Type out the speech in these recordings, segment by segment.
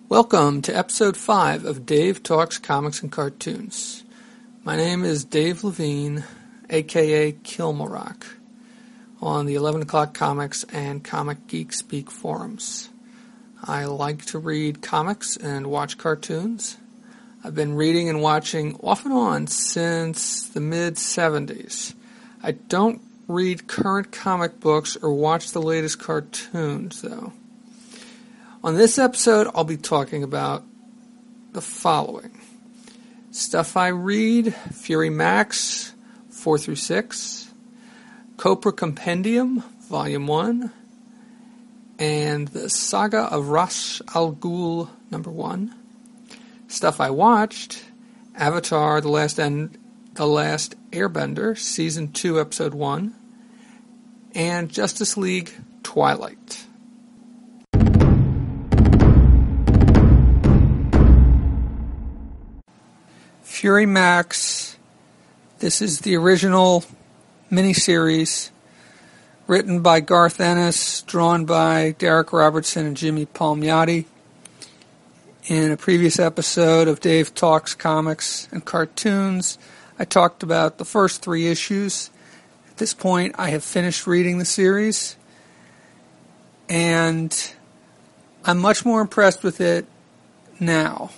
Welcome to Episode 5 of Dave Talks Comics and Cartoons. My name is Dave Levine, a.k.a. Kilmarock, on the 11 O'Clock Comics and Comic Geek Speak forums. I like to read comics and watch cartoons. I've been reading and watching off and on since the mid-70s. I don't read current comic books or watch the latest cartoons, though. On this episode, I'll be talking about the following. Stuff I read, Fury Max, 4 through 6, Copra Compendium, Volume 1, and the Saga of Ra's al Ghul, Number 1. Stuff I watched, Avatar, The Last Airbender, Season 2, Episode 1, and Justice League, Twilight. Fury Max, this is the original miniseries written by Garth Ennis, drawn by Derek Robertson and Jimmy Palmiotti. In a previous episode of Dave Talks Comics and Cartoons, I talked about the first 3 issues. At this point, I have finished reading the series, and I'm much more impressed with it now.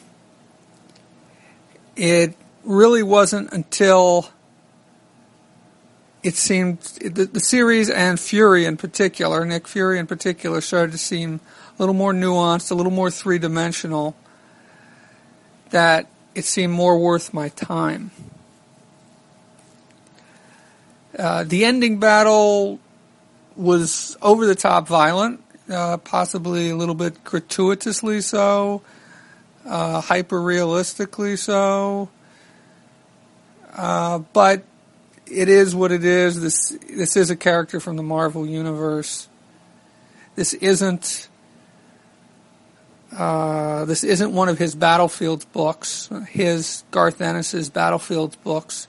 It really wasn't until it seemed the series and Fury in particular, Nick Fury in particular, started to seem a little more nuanced, a little more three-dimensional, that it seemed more worth my time. The ending battle was over-the-top violent, possibly a little bit gratuitously so, hyper-realistically so, but it is what it is. This is a character from the Marvel Universe. This isn't one of his Battlefields books, Garth Ennis's Battlefields books,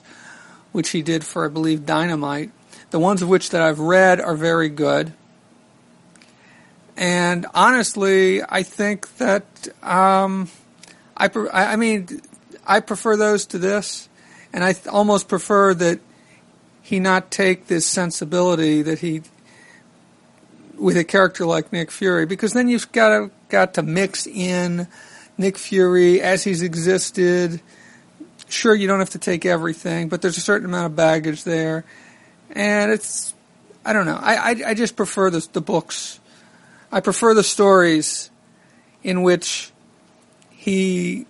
which he did for, I believe, Dynamite. The ones of which that I've read are very good. And honestly, I think that I prefer those to this, and I almost prefer that he not take this sensibility that he, with a character like Nick Fury, because then you've got to mix in Nick Fury as he's existed. Sure, you don't have to take everything, but there's a certain amount of baggage there, and it's, I don't know, I just prefer the books. I prefer the stories in which he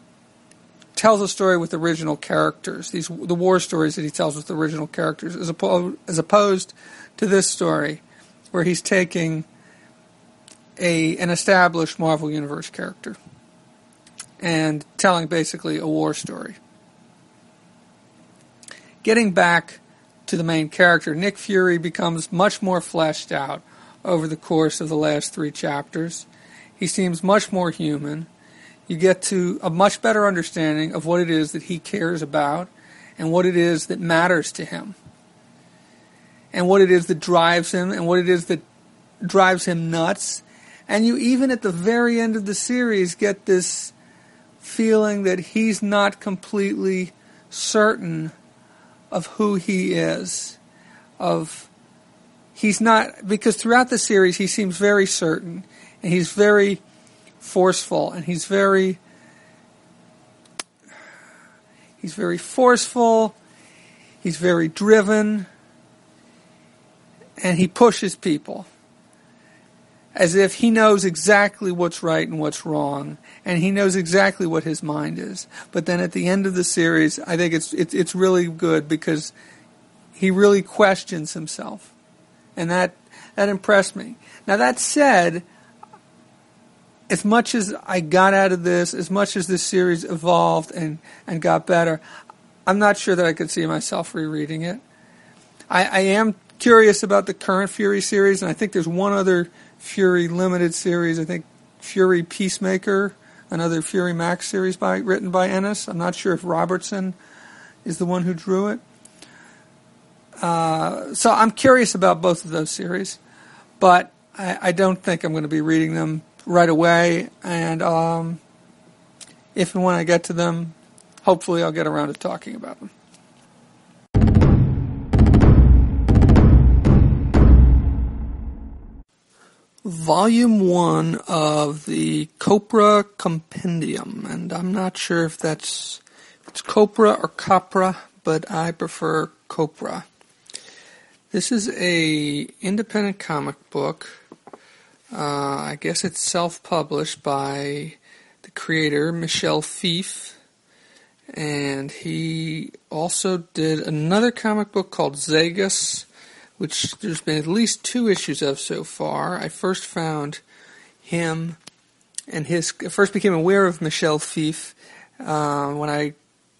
tells a story with original characters. The war stories that he tells with original characters, as opposed to this story, where he's taking an established Marvel Universe character and telling basically a war story. Getting back to the main character, Nick Fury becomes much more fleshed out over the course of the last 3 chapters. He seems much more human. You get to a much better understanding of what it is that he cares about and what it is that matters to him and what it is that drives him and what it is that drives him nuts. And you even at the very end of the series get this feeling that he's not completely certain of who he is. He's not, because throughout the series he seems very certain and he's very forceful, and he's very forceful, he's very driven, and he pushes people as if he knows exactly what's right and what's wrong, and he knows exactly what his mind is. But then at the end of the series, I think it's really good because he really questions himself, and that impressed me. Now that said, as much as I got out of this, as much as this series evolved and got better, I'm not sure that I could see myself rereading it. I am curious about the current Fury series, and I think there's one other Fury limited series, I think Fury Peacemaker, another Fury Max series written by Ennis. I'm not sure if Robertson is the one who drew it. So I'm curious about both of those series, but I don't think I'm going to be reading them right away, and if and when I get to them, hopefully I'll get around to talking about them. Volume 1 of the Copra Compendium, and I'm not sure if it's Copra or Copra, but I prefer Copra. This is a independent comic book. I guess it's self-published by the creator, Michel Fief, and he also did another comic book called Zagas, which there's been at least 2 issues of so far. I first found him and first became aware of Michel Fief when I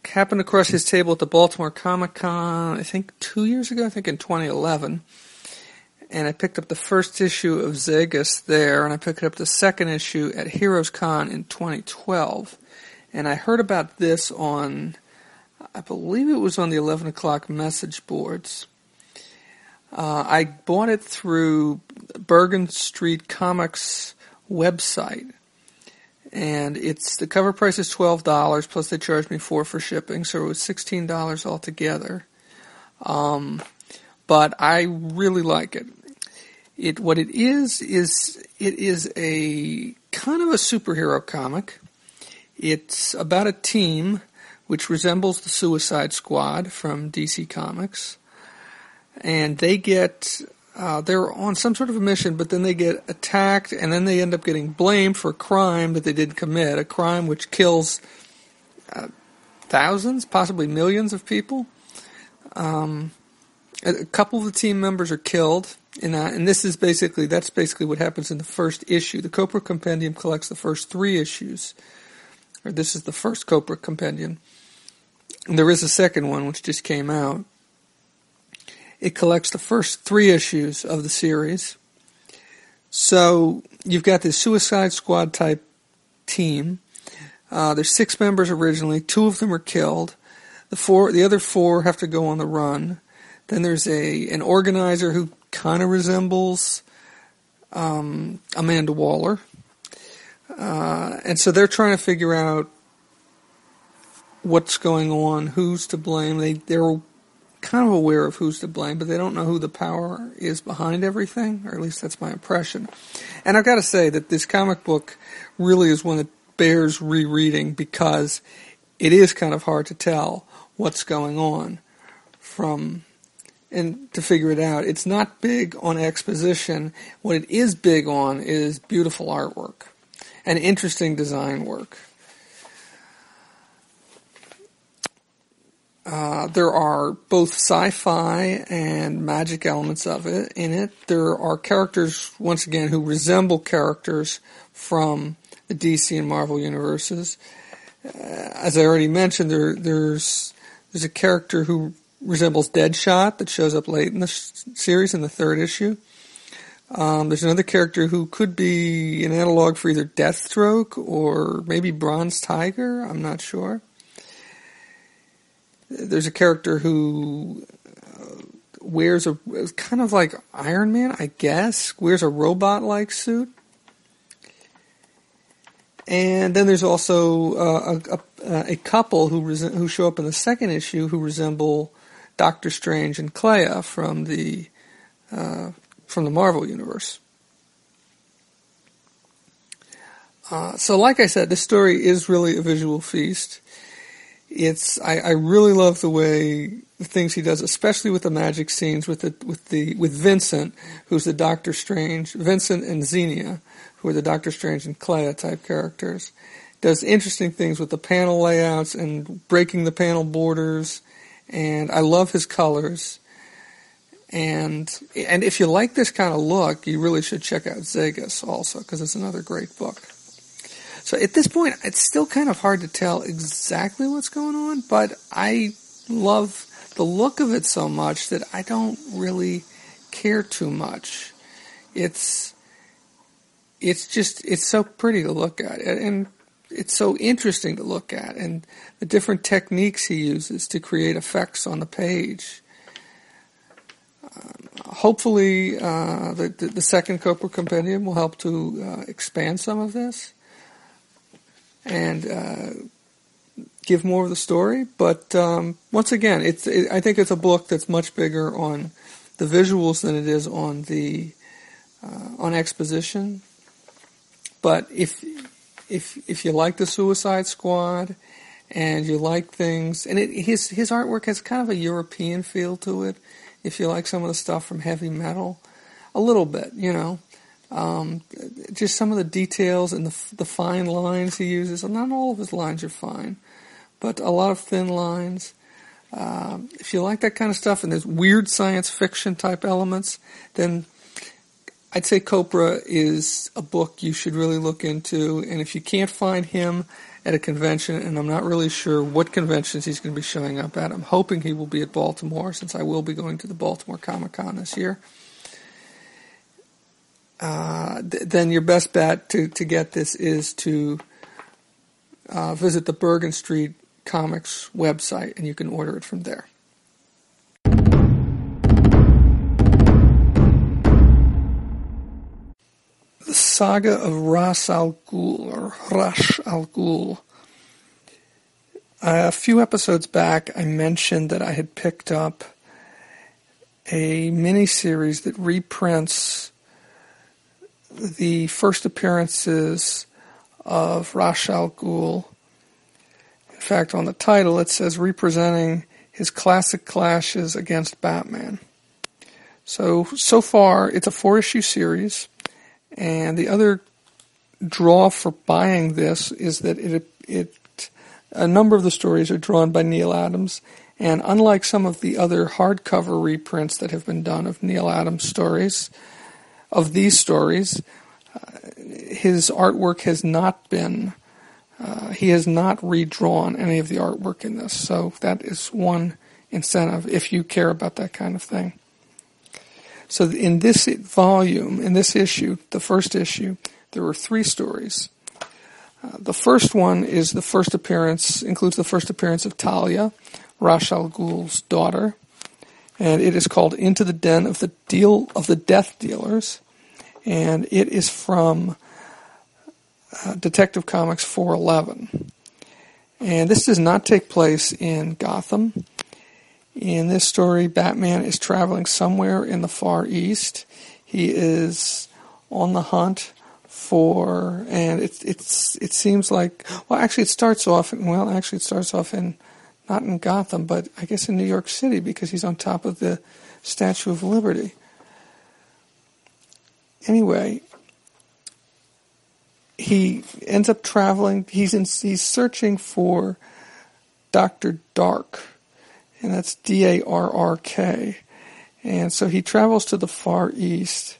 happened across his table at the Baltimore Comic Con, I think 2 years ago, I think in 2011. And I picked up the first issue of Zagas there, and I picked up the second issue at Heroes Con in 2012. And I heard about this on, I believe it was on the 11 o'clock message boards. I bought it through Bergen Street Comics website, and the cover price is $12, plus they charged me $4 for shipping, so it was $16 altogether. But I really like it. What it is a kind of a superhero comic. It's about a team which resembles the Suicide Squad from DC Comics. And they they're on some sort of a mission, but then they get attacked, and then they end up getting blamed for a crime that they didn't commit, a crime which kills thousands, possibly millions of people. A couple of the team members are killed in that, and that's basically what happens in the first issue. The Copra Compendium collects the first 3 issues, or this is the first Copra Compendium. And there is a second one which just came out. It collects the first 3 issues of the series. So you've got this Suicide Squad type team. There's 6 members originally. 2 of them are killed. The other 4 have to go on the run. Then there's an organizer who kind of resembles Amanda Waller. And so they're trying to figure out what's going on, who's to blame. They're kind of aware of who's to blame, but they don't know who the power is behind everything, or at least that's my impression. And I've got to say that this comic book really is one that bears rereading, because it is kind of hard to tell what's going on and to figure it out. It's not big on exposition. What it is big on is beautiful artwork and interesting design work. There are both sci-fi and magic elements in it. There are characters, once again, who resemble characters from the DC and Marvel universes. As I already mentioned, there's a character who resembles Deadshot that shows up late in the series in the 3rd issue. There's another character who could be an analog for either Deathstroke or maybe Bronze Tiger. I'm not sure. There's a character who wears kind of like Iron Man, I guess, wears a robot-like suit. And then there's also a couple who show up in the 2nd issue who resemble Doctor Strange and Clea from the Marvel universe. So like I said, this story is really a visual feast. I really love the things he does, especially with the magic scenes with Vincent, who's the Doctor Strange, Vincent and Xenia, who are the Doctor Strange and Clea type characters. Does interesting things with the panel layouts and breaking the panel borders, and I love his colors. And if you like this kind of look, you really should check out Zagas also, because it's another great book. So at this point, it's still kind of hard to tell exactly what's going on, but I love the look of it so much that I don't really care too much. It's so pretty to look at, and it's so interesting to look at, and the different techniques he uses to create effects on the page. Hopefully, the second Copra Compendium will help to expand some of this. and give more of the story. But once again, I think it's a book that's much bigger on the visuals than it is on the on exposition. But if you like the Suicide Squad and you like things, and his artwork has kind of a European feel to it. If you like some of the stuff from heavy metal, a little bit, just some of the details and the fine lines he uses. Not all of his lines are fine, but a lot of thin lines. If you like that kind of stuff and there's weird science fiction type elements, then I'd say Copra is a book you should really look into. And if you can't find him at a convention, and I'm not really sure what conventions he's going to be showing up at, I'm hoping he will be at Baltimore, since I will be going to the Baltimore Comic-Con this year. Then your best bet to get this is to visit the Bergen Street Comics website, and you can order it from there. The Saga of Ra's al Ghul. A few episodes back, I mentioned that I had picked up a miniseries that reprints the first appearances of Ra's al Ghul. In fact, on the title it says representing his classic clashes against Batman. So far it's a 4-issue series, and the other draw for buying this is that a number of the stories are drawn by Neil Adams, and unlike some of the other hardcover reprints that have been done of Neil Adams stories, his artwork has not been, he has not redrawn any of the artwork in this, so that is one incentive if you care about that kind of thing. So in this volume, in this issue, the first issue, there were 3 stories. The first one is includes the first appearance of Talia, Ra's al Ghul's daughter, and it is called Into the Den of the Death Dealers, and it is from Detective Comics 411. And this does not take place in Gotham. In this story, Batman is traveling somewhere in the Far East. He is on the hunt for, and it seems like, it starts off in, not in Gotham, but I guess in New York City, because he's on top of the Statue of Liberty. Anyway, he ends up traveling. He's searching for Dr. Dark, and that's Darrk. And so he travels to the Far East.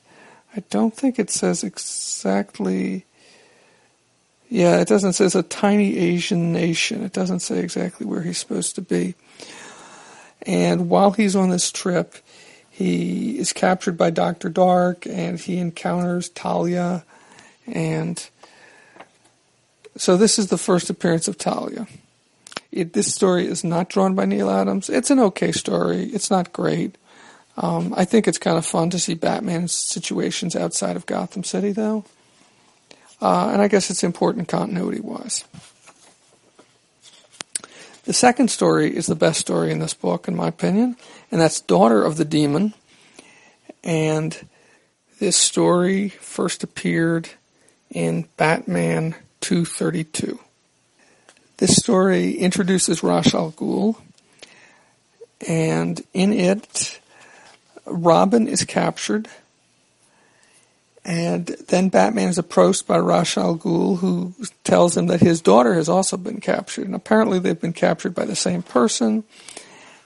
I don't think it says exactly. Yeah, it doesn't say it's a tiny Asian nation. It doesn't say exactly where he's supposed to be. And while he's on this trip, he is captured by Dr. Dark, and he encounters Talia. And so this is the first appearance of Talia. This story is not drawn by Neil Adams. It's an okay story. It's not great. I think it's kind of fun to see Batman's situations outside of Gotham City, though. And I guess it's important continuity-wise. The second story is the best story in this book, in my opinion, and that's Daughter of the Demon. And this story first appeared in Batman 232. This story introduces Ra's al Ghul, and in it, Robin is captured, and then Batman is approached by Ra's al Ghul, who tells him that his daughter has also been captured, and apparently they've been captured by the same person.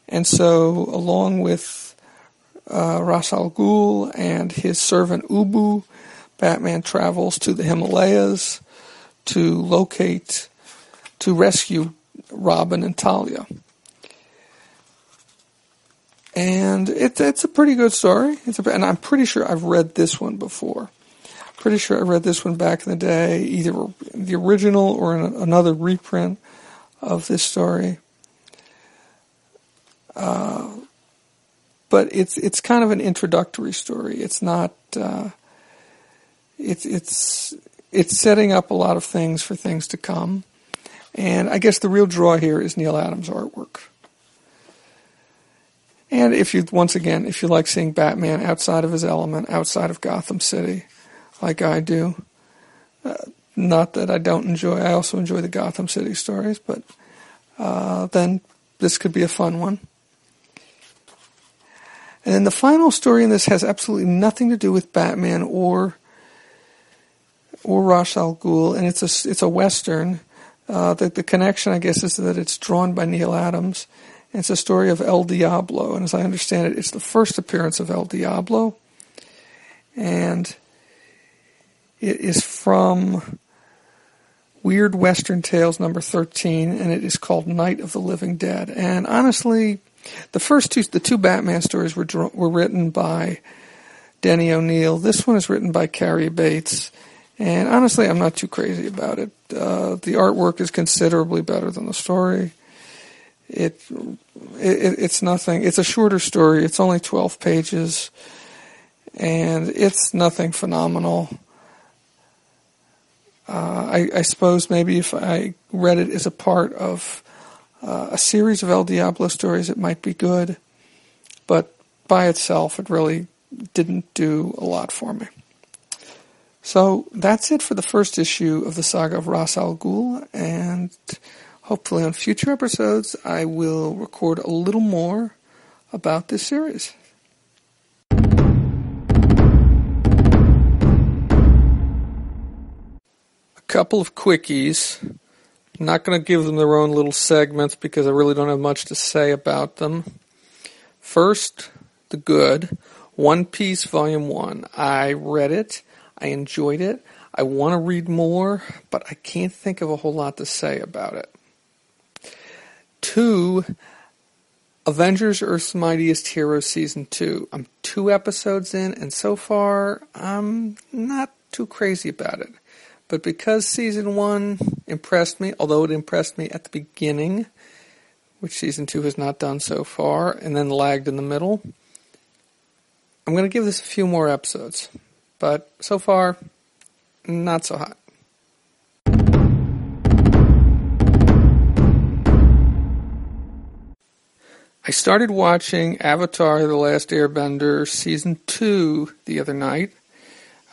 And so, along with Ra's al Ghul and his servant Ubu, Batman travels to the Himalayas to rescue Robin and Talia. And it's a pretty good story. And I'm pretty sure I've read this one before. Pretty sure I read this one back in the day, either the original or in another reprint of this story. But it's kind of an introductory story. It's not. It's it's setting up a lot of things for things to come. And I guess the real draw here is Neil Adams' artwork. And if you like seeing Batman outside of his element, outside of Gotham City, like I do, not that I don't enjoy, I also enjoy the Gotham City stories, but then this could be a fun one. And then the final story in this has absolutely nothing to do with Batman or Ra's al Ghul, and it's a Western. The connection, I guess, is that it's drawn by Neil Adams. It's a story of El Diablo, and as I understand it, it's the first appearance of El Diablo. And it is from Weird Western Tales number 13, and it is called Night of the Living Dead. And honestly, the two Batman stories were written by Denny O'Neil. This one is written by Carrie Bates. And honestly, I'm not too crazy about it. The artwork is considerably better than the story. It's nothing. It's a shorter story. It's only 12 pages, and it's nothing phenomenal. I suppose maybe if I read it as a part of a series of El Diablo stories, it might be good, but by itself, it really didn't do a lot for me. So that's it for the first issue of the Saga of Ra's al Ghul, and hopefully on future episodes I will record a little more about this series. A couple of quickies. I'm not going to give them their own little segments because I really don't have much to say about them. First, the good. One Piece Volume 1. I read it. I enjoyed it. I want to read more, but I can't think of a whole lot to say about it. 2, Avengers Earth's Mightiest Heroes Season 2. I'm 2 episodes in, and so far, I'm not too crazy about it. But because Season 1 impressed me, although it impressed me at the beginning, which Season 2 has not done so far, and then lagged in the middle, I'm going to give this a few more episodes. But so far, not so hot. I started watching Avatar: The Last Airbender Season 2 the other night.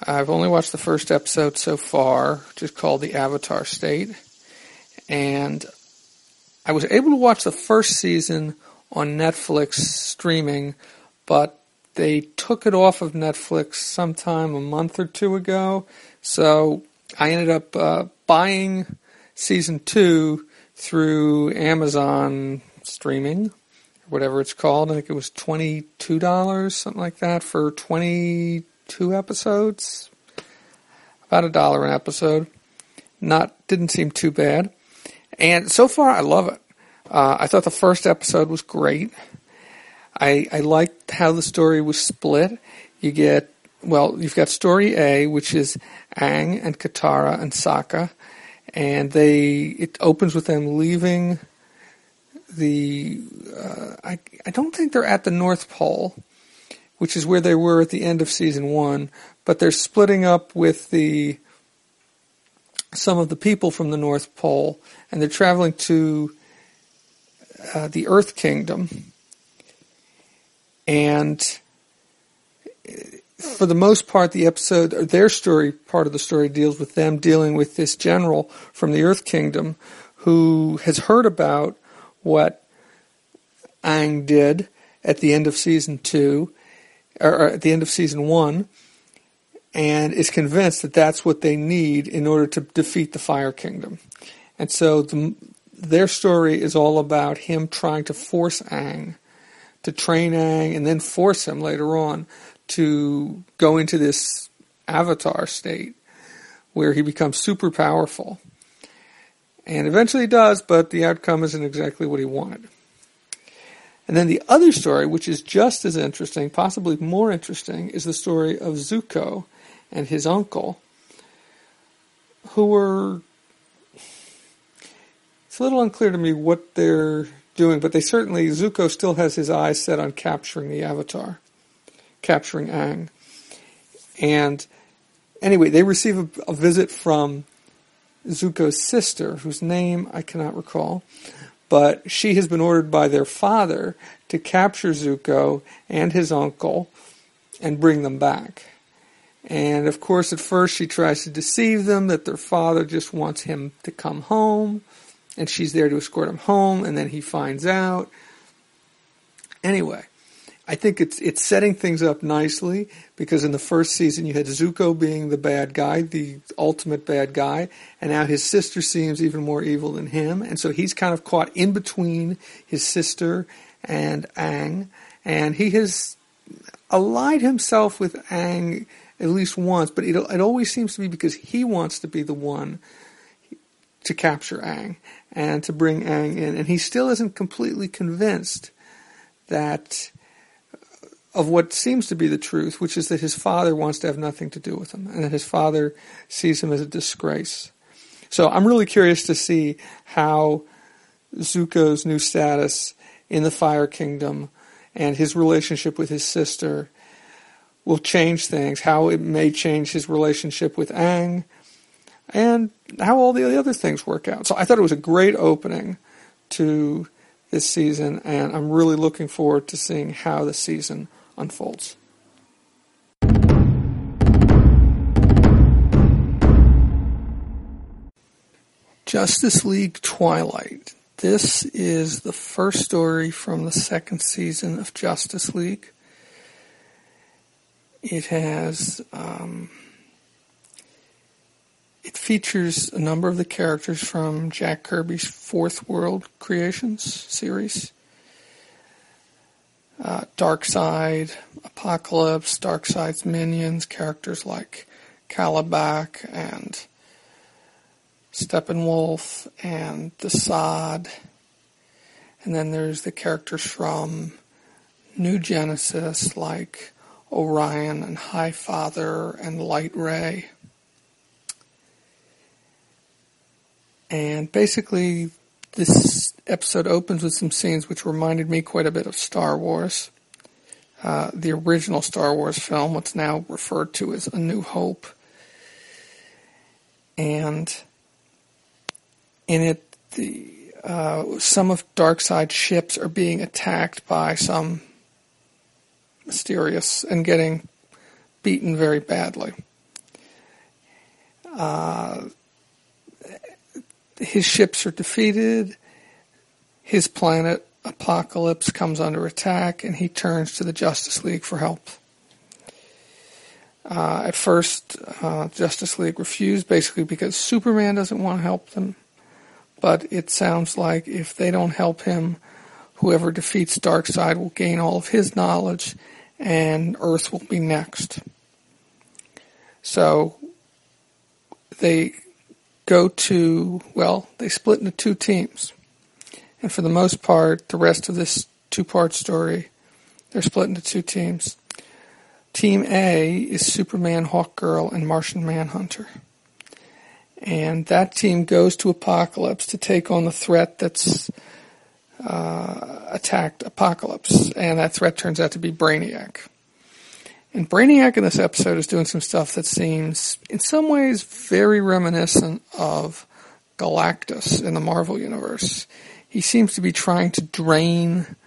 I've only watched the first episode so far, which is called The Avatar State. And I was able to watch the first season on Netflix streaming, but they took it off of Netflix sometime a month or 2 ago. So I ended up buying Season 2 through Amazon streaming, whatever it's called. I think it was $22, something like that, for 22 episodes. About $1 an episode. Didn't seem too bad. And so far, I love it. I thought the first episode was great. I liked how the story was split. You've got story A, which is Aang and Katara and Sokka, and it opens with them leaving I don't think they're at the North Pole, which is where they were at the end of Season 1, but they're splitting up with some of the people from the North Pole, and they're traveling to the Earth Kingdom. And for the most part, their story, part of the story deals with them dealing with this general from the Earth Kingdom who has heard about what Aang did at the end of Season 2, or at the end of Season 1, and is convinced that that's what they need in order to defeat the Fire Kingdom. And so their story is all about him trying to force Aang, to train Aang, and then force him later on to go into this avatar state where he becomes super powerful. And eventually he does, but the outcome isn't exactly what he wanted. And then the other story, which is just as interesting, possibly more interesting, is the story of Zuko and his uncle, who were... It's a little unclear to me what they're doing, but Zuko still has his eyes set on capturing the Avatar, capturing Aang. And anyway, they receive a visit from Zuko's sister, whose name I cannot recall, but she has been ordered by their father to capture Zuko and his uncle and bring them back. And of course, at first she tries to deceive them that their father just wants him to come home, and she's there to escort him home, and then he finds out. Anyway, I think it's setting things up nicely, because in the first season you had Zuko being the bad guy, the ultimate bad guy, and now his sister seems even more evil than him, and so he's kind of caught in between his sister and Aang, and he has allied himself with Aang at least once, but it always seems to be because he wants to be the one to capture Aang and to bring Aang in, and he still isn't completely convinced that of what seems to be the truth, which is that his father wants to have nothing to do with him, and that his father sees him as a disgrace. So I'm really curious to see how Zuko's new status in the Fire Kingdom and his relationship with his sister will change things, how it may change his relationship with Aang, and how all the other things work out. So I thought it was a great opening to this season, and I'm really looking forward to seeing how the season unfolds. Justice League Twilight. This is the first story from the second season of Justice League. It has, it features a number of the characters from Jack Kirby's Fourth World Creations series. Darkseid, Apocalypse, Darkseid's minions, characters like Calabac and Steppenwolf and the Sod. And then there's the characters from New Genesis like Orion and Highfather and Light Ray. And basically, this episode opens with some scenes which reminded me quite a bit of Star Wars. The original Star Wars film, what's now referred to as A New Hope. And in it, some of Darkseid's ships are being attacked by some mysterious and getting beaten very badly. His ships are defeated. His planet, Apocalypse, comes under attack, and he turns to the Justice League for help. At first, Justice League refused, basically because Superman doesn't want to help them. But it sounds like if they don't help him, whoever defeats Darkseid will gain all of his knowledge, and Earth will be next. So they go to, well, they split into two teams. And for the most part, the rest of this two-part story, they're split into two teams. Team A is Superman, Hawkgirl, and Martian Manhunter. And that team goes to Apocalypse to take on the threat that's attacked Apocalypse. And that threat turns out to be Brainiac. And Brainiac in this episode is doing some stuff that seems, in some ways, very reminiscent of Galactus in the Marvel Universe. He seems to be trying to drain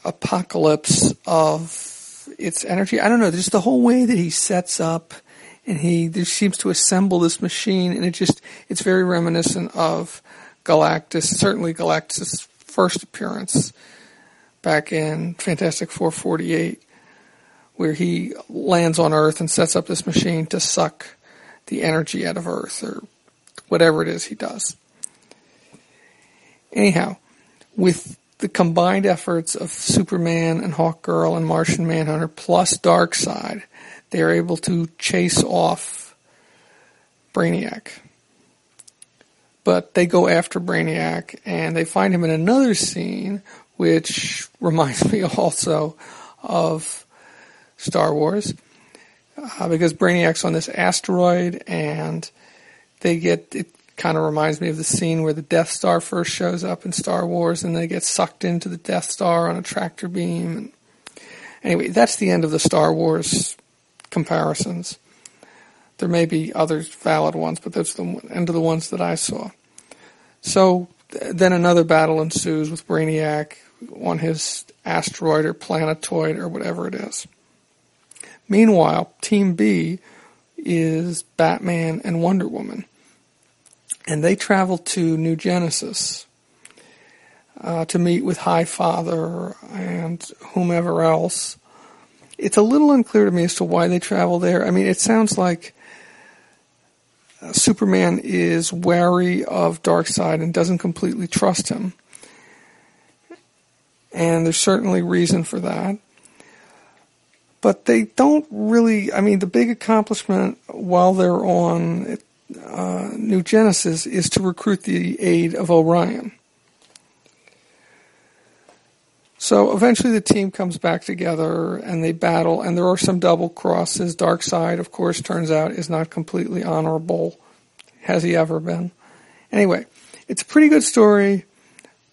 Apocalypse of its energy. I don't know, just the whole way that he sets up and he just seems to assemble this machine, and it's very reminiscent of Galactus, certainly Galactus' first appearance back in Fantastic Four 48. Where he lands on Earth and sets up this machine to suck the energy out of Earth, or whatever it is he does. Anyhow, with the combined efforts of Superman and Hawkgirl and Martian Manhunter plus Darkseid, they are able to chase off Brainiac. But they go after Brainiac, and they find him in another scene, which reminds me also of Star Wars, because Brainiac's on this asteroid, and it kind of reminds me of the scene where the Death Star first shows up in Star Wars, and they get sucked into the Death Star on a tractor beam. Anyway, that's the end of the Star Wars comparisons. There may be other valid ones, but that's the end of the ones that I saw. So then another battle ensues with Brainiac on his asteroid or planetoid or whatever it is. Meanwhile, Team B is Batman and Wonder Woman. And they travel to New Genesis to meet with Highfather and whomever else. It's a little unclear to me as to why they travel there. I mean, it sounds like Superman is wary of Darkseid and doesn't completely trust him. And there's certainly reason for that. But they don't really, I mean, the big accomplishment while they're on New Genesis is to recruit the aid of Orion. So eventually the team comes back together and they battle, and there are some double crosses. Darkseid, of course, turns out is not completely honorable. Has he ever been? Anyway, it's a pretty good story,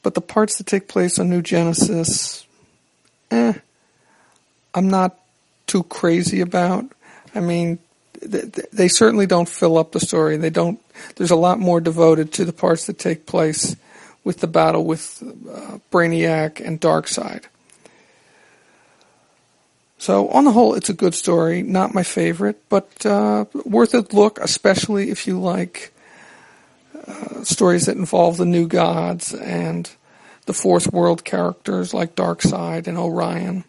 but the parts that take place on New Genesis, I'm not too crazy about. I mean, they certainly don't fill up the story. There's a lot more devoted to the parts that take place with the battle with Brainiac and Darkseid. So on the whole, it's a good story. Not my favorite, but worth a look, especially if you like stories that involve the new gods and the fourth world characters like Darkseid and Orion.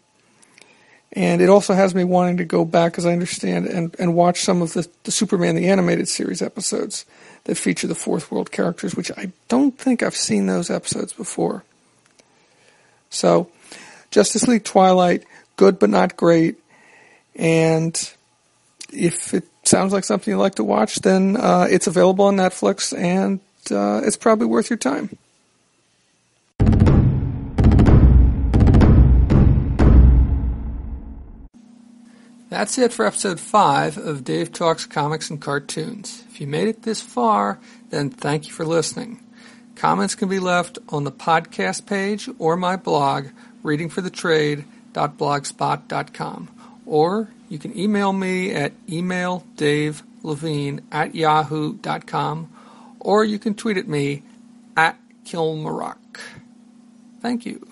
And it also has me wanting to go back, as I understand, and watch some of the Superman the Animated Series episodes that feature the fourth world characters, which I don't think I've seen those episodes before. So, Justice League Twilight, good but not great. And if it sounds like something you like to watch, then it's available on Netflix, and it's probably worth your time. That's it for episode 5 of Dave Talks Comics and Cartoons. If you made it this far, then thank you for listening. Comments can be left on the podcast page or my blog, readingforthetrade.blogspot.com. Or you can email me at emaildavelevine@yahoo.com, or you can tweet at me @Kilmarock. Thank you.